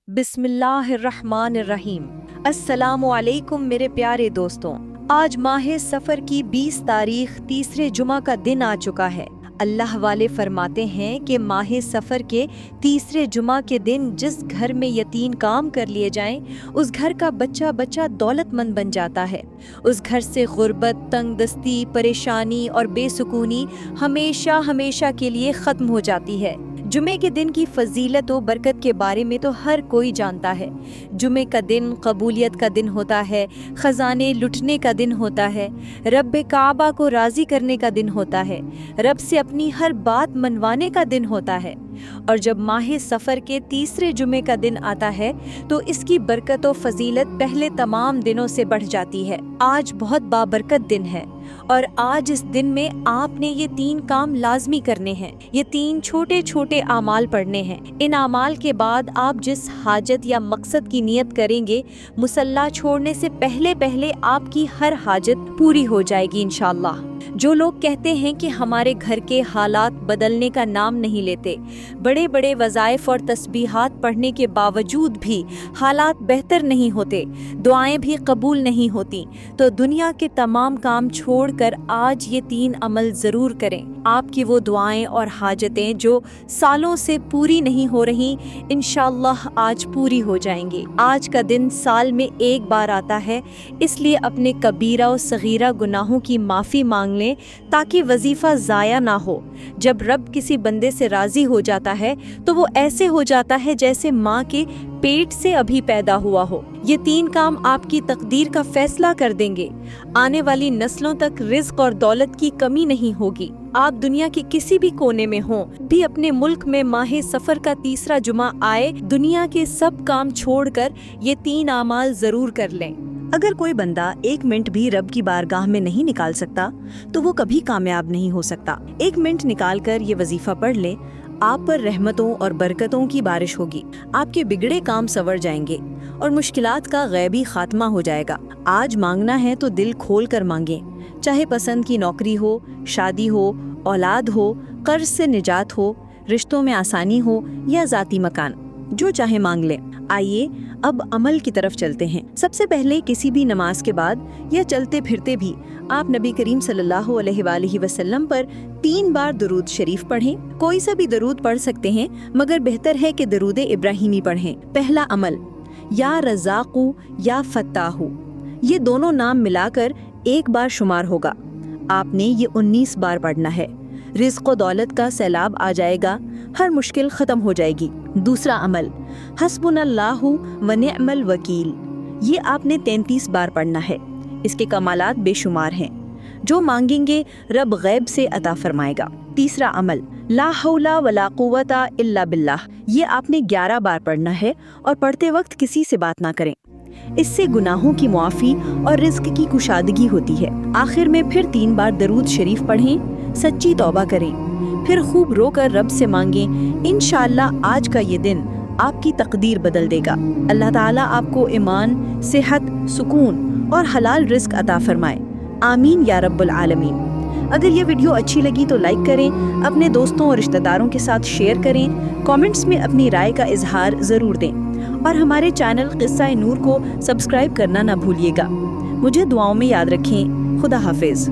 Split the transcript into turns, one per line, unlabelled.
بسم اللہ الرحمن الرحیم۔ السلام علیکم میرے پیارے دوستوں، آج ماہ سفر کی 20 تاریخ تیسرے جمعہ کا دن آ چکا ہے۔ اللہ والے فرماتے ہیں کہ ماہ سفر کے تیسرے جمعہ کے دن جس گھر میں یتیم کام کر لیے جائیں اس گھر کا بچہ دولت مند بن جاتا ہے۔ اس گھر سے غربت، تنگ دستی، پریشانی اور بے سکونی ہمیشہ کے لیے ختم ہو جاتی ہے۔ جمعے کے دن کی فضیلت و برکت کے بارے میں تو ہر کوئی جانتا ہے۔ جمعے کا دن قبولیت کا دن ہوتا ہے، خزانے لٹنے کا دن ہوتا ہے، رب کعبہ کو راضی کرنے کا دن ہوتا ہے، رب سے اپنی ہر بات منوانے کا دن ہوتا ہے۔ اور جب ماہ سفر کے تیسرے جمعے کا دن آتا ہے تو اس کی برکت و فضیلت پہلے تمام دنوں سے بڑھ جاتی ہے۔ آج بہت بابرکت دن ہے اور آج اس دن میں آپ نے یہ 3 کام لازمی کرنے ہیں۔ یہ 3 چھوٹے اعمال پڑھنے ہیں۔ ان اعمال کے بعد آپ جس حاجت یا مقصد کی نیت کریں گے، مصلی چھوڑنے سے پہلے آپ کی ہر حاجت پوری ہو جائے گی انشاءاللہ۔ جو لوگ کہتے ہیں کہ ہمارے گھر کے حالات بدلنے کا نام نہیں لیتے، بڑے وظائف اور تسبیحات پڑھنے کے باوجود بھی حالات بہتر نہیں ہوتے، دعائیں بھی قبول نہیں ہوتی، تو دنیا کے تمام کام چھوڑ کر آج یہ 3 عمل ضرور کریں۔ آپ کی وہ دعائیں اور حاجتیں جو سالوں سے پوری نہیں ہو رہی، انشاءاللہ آج پوری ہو جائیں گی۔ آج کا دن سال میں ایک بار آتا ہے، اس لیے اپنے کبیرہ و صغیرہ گناہوں کی معافی مانگ لیں تاکہ وظیفہ ضائع نہ ہو۔ جب رب کسی بندے سے راضی ہو جاتا ہے تو وہ ایسے ہو جاتا ہے جیسے ماں کے پیٹ سے ابھی پیدا ہوا ہو۔ یہ 3 کام آپ کی تقدیر کا فیصلہ کر دیں گے۔ آنے والی نسلوں تک رزق اور دولت کی کمی نہیں ہوگی۔ آپ دنیا کے کسی بھی کونے میں ہوں بھی اپنے ملک میں ماہ سفر کا تیسرا جمعہ آئے، دنیا کے سب کام چھوڑ کر یہ 3 اعمال ضرور کر لیں۔ اگر کوئی بندہ 1 منٹ بھی رب کی بارگاہ میں نہیں نکال سکتا تو وہ کبھی کامیاب نہیں ہو سکتا۔ 1 منٹ نکال کر یہ وظیفہ پڑھ لے، آپ پر رحمتوں اور برکتوں کی بارش ہوگی، آپ کے بگڑے کام سنور جائیں گے اور مشکلات کا غیبی خاتمہ ہو جائے گا۔ آج مانگنا ہے تو دل کھول کر مانگیں، چاہے پسند کی نوکری ہو، شادی ہو، اولاد ہو، قرض سے نجات ہو، رشتوں میں آسانی ہو یا ذاتی مکان، جو چاہے مانگ لیں۔ آئیے اب عمل کی طرف چلتے ہیں۔ سب سے پہلے کسی بھی نماز کے بعد یا چلتے پھرتے بھی آپ نبی کریم صلی اللہ علیہ وآلہ وسلم پر 3 بار درود شریف پڑھیں۔ کوئی سا بھی درود پڑھ سکتے ہیں، مگر بہتر ہے کہ درود ابراہیمی پڑھیں۔ پہلا عمل، یا رزاقو یا فتاحو، یہ دونوں نام ملا کر 1 بار شمار ہوگا۔ آپ نے یہ 19 بار پڑھنا ہے۔ رزق و دولت کا سیلاب آ جائے گا، ہر مشکل ختم ہو جائے گی۔ دوسرا عمل، حسبنا اللہ و نعم الوکیل، یہ آپ نے 33 بار پڑھنا ہے۔ اس کے کمالات بے شمار ہیں، جو مانگیں گے رب غیب سے عطا فرمائے گا۔ تیسرا عمل، لا حول ولا قوت الا باللہ، یہ آپ نے 11 بار پڑھنا ہے اور پڑھتے وقت کسی سے بات نہ کریں، اس سے گناہوں کی معافی اور رزق کی کشادگی ہوتی ہے۔ آخر میں پھر 3 بار درود شریف پڑھیں، سچی توبہ کریں، پھر خوب رو کر رب سے مانگیں۔ انشاءاللہ آج کا یہ دن آپ کی تقدیر بدل دے گا۔ اللہ تعالیٰ آپ کو ایمان، صحت، سکون اور حلال رزق عطا فرمائے، آمین یا رب العالمین۔ اگر یہ ویڈیو اچھی لگی تو لائک کریں، اپنے دوستوں اور رشتہ داروں کے ساتھ شیئر کریں، کامنٹس میں اپنی رائے کا اظہار ضرور دیں اور ہمارے چینل قصہ نور کو سبسکرائب کرنا نہ بھولیے گا۔ مجھے دعاؤں میں یاد رکھیں۔ خدا حافظ۔